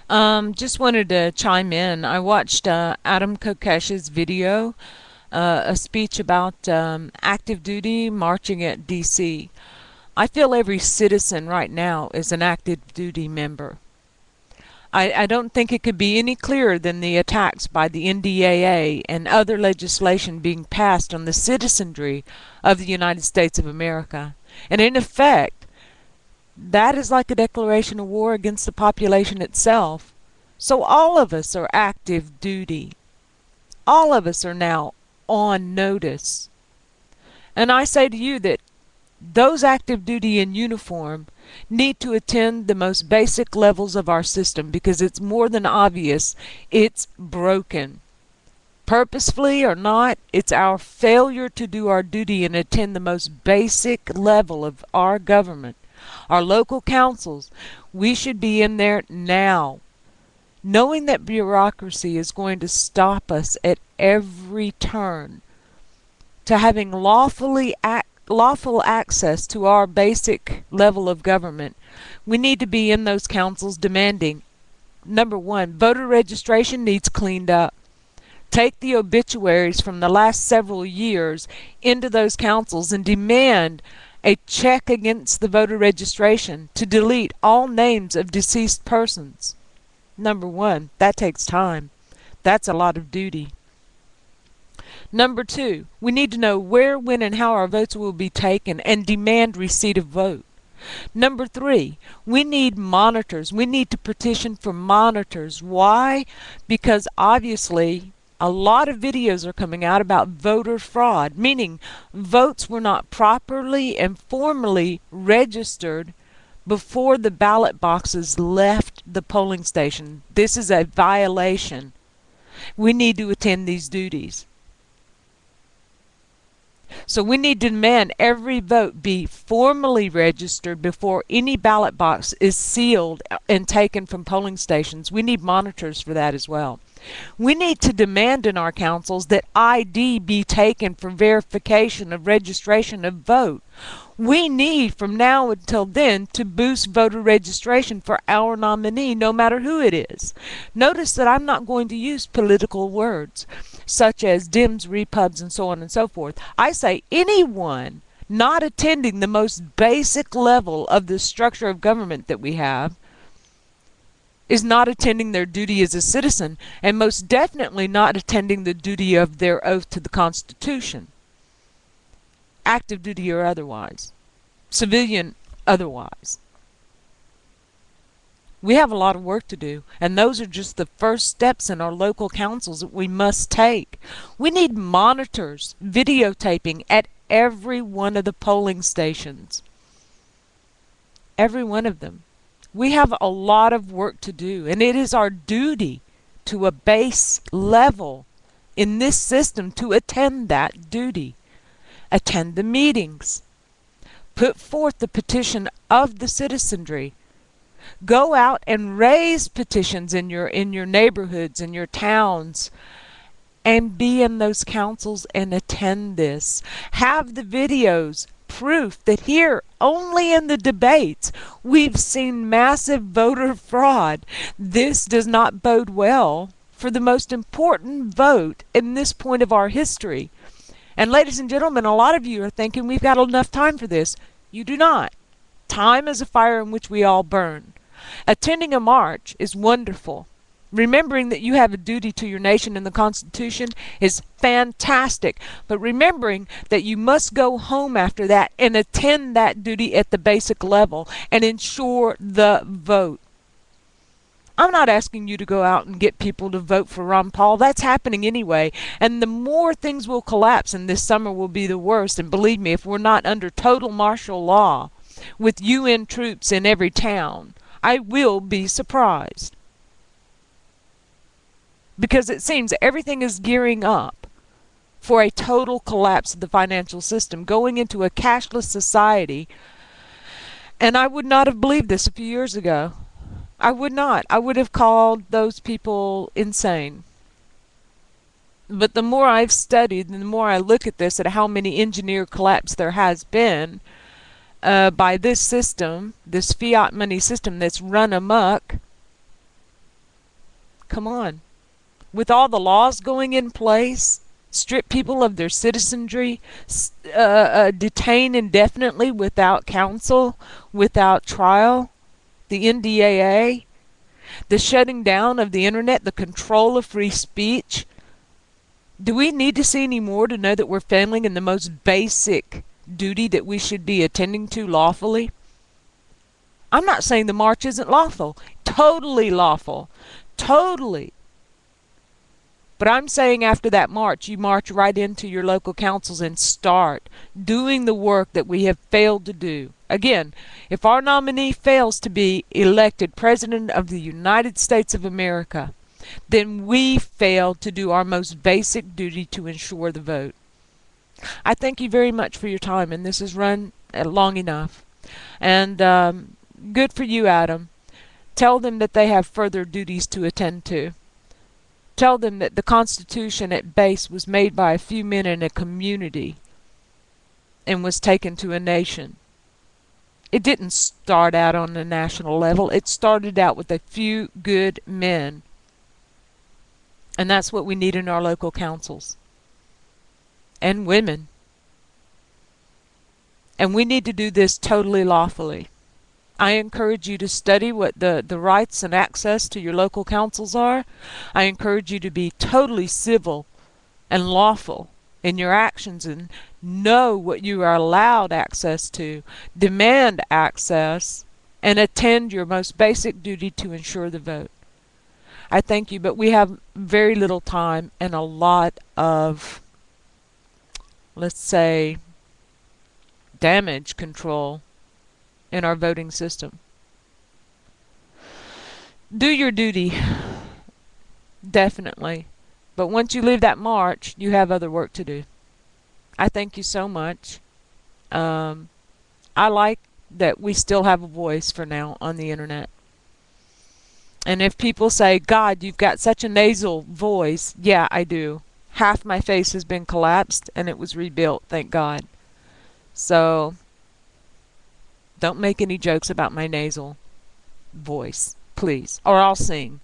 Just wanted to chime in. I watched Adam Kokesh's video, a speech about active duty marching at DC. I feel every citizen right now is an active duty member. I don't think it could be any clearer than the attacks by the NDAA and other legislation being passed on the citizenry of the United States of America. And in effect, that is like a declaration of war against the population itself. So all of us are active duty. All of us are now on notice. And I say to you that those active duty in uniform need to attend the most basic levels of our system because it's more than obvious it's broken. Purposefully or not, it's our failure to do our duty and attend the most basic level of our government. Our local councils, we should be in there now, knowing that bureaucracy is going to stop us at every turn to having lawful access to our basic level of government. We need to be in those councils demanding, number one, voter registration needs cleaned up. Take the obituaries from the last several years into those councils and demand a check against the voter registration to delete all names of deceased persons. Number one, that takes time. That's a lot of duty. Number two, we need to know where, when, and how our votes will be taken and demand receipt of vote. Number three, we need monitors. We need to petition for monitors. Why? Because obviously a lot of videos are coming out about voter fraud, meaning votes were not properly and formally registered before the ballot boxes left the polling station. This is a violation. We need to attend these duties. So we need to demand every vote be formally registered before any ballot box is sealed and taken from polling stations. We need monitors for that as well. We need to demand in our councils that ID be taken for verification of registration of vote. We need from now until then to boost voter registration for our nominee, no matter who it is. Notice that I'm not going to use political words such as Dems, Repubs, and so on and so forth. I say anyone not attending the most basic level of the structure of government that we have is not attending their duty as a citizen, and most definitely not attending the duty of their oath to the Constitution. Active duty or otherwise. Civilian otherwise. We have a lot of work to do, and those are just the first steps in our local councils that we must take. We need monitors, videotaping at every one of the polling stations. Every one of them. We have a lot of work to do, and it is our duty to a base level in this system to attend that duty. Attend the meetings. Put forth the petition of the citizenry. Go out and raise petitions in your neighborhoods, in your towns, and be in those councils and attend this. Have the videos, proof that here, only in the debates, we've seen massive voter fraud. This does not bode well for the most important vote in this point of our history. And ladies and gentlemen, a lot of you are thinking we've got enough time for this. You do not. Time is a fire in which we all burn. Attending a march is wonderful. Remembering that you have a duty to your nation and the Constitution is fantastic. But remembering that you must go home after that and attend that duty at the basic level and ensure the vote. I'm not asking you to go out and get people to vote for Ron Paul. That's happening anyway. And the more things will collapse, and this summer will be the worst. And believe me, if we're not under total martial law with UN troops in every town, I will be surprised. Because it seems everything is gearing up for a total collapse of the financial system, going into a cashless society. And I would not have believed this a few years ago. I would not. I would have called those people insane. But the more I've studied and the more I look at this, at how many engineer collapse there has been by this system, this fiat money system that's run amok, Come on. With all the laws going in place, strip people of their citizenry, detain indefinitely without counsel, without trial, the NDAA, the shutting down of the internet, the control of free speech. Do we need to see any more to know that we're failing in the most basic duty that we should be attending to lawfully? I'm not saying the march isn't lawful. Totally lawful. Totally. But I'm saying after that march, you march right into your local councils and start doing the work that we have failed to do. Again, if our nominee fails to be elected President of the United States of America, then we failed to do our most basic duty to ensure the vote. I thank you very much for your time, and this has run long enough. And good for you, Adam. Tell them that they have further duties to attend to. Tell them that the Constitution at base was made by a few men in a community and was taken to a nation. It didn't start out on the national level. It started out with a few good men. And that's what we need in our local councils. And women. And we need to do this totally lawfully. I encourage you to study what the rights and access to your local councils are. I encourage you to be totally civil and lawful in your actions and know what you are allowed access to, demand access, and attend your most basic duty to ensure the vote. I thank you, but we have very little time and a lot of, let's say, damage control in our voting system. Do your duty, definitely. But once you leave that march, you have other work to do. I thank you so much. I like that we still have a voice for now on the internet. And if people say, God, you've got such a nasal voice, yeah, I do. Half my face has been collapsed and it was rebuilt, thank God. So don't make any jokes about my nasal voice, please, or I'll sing.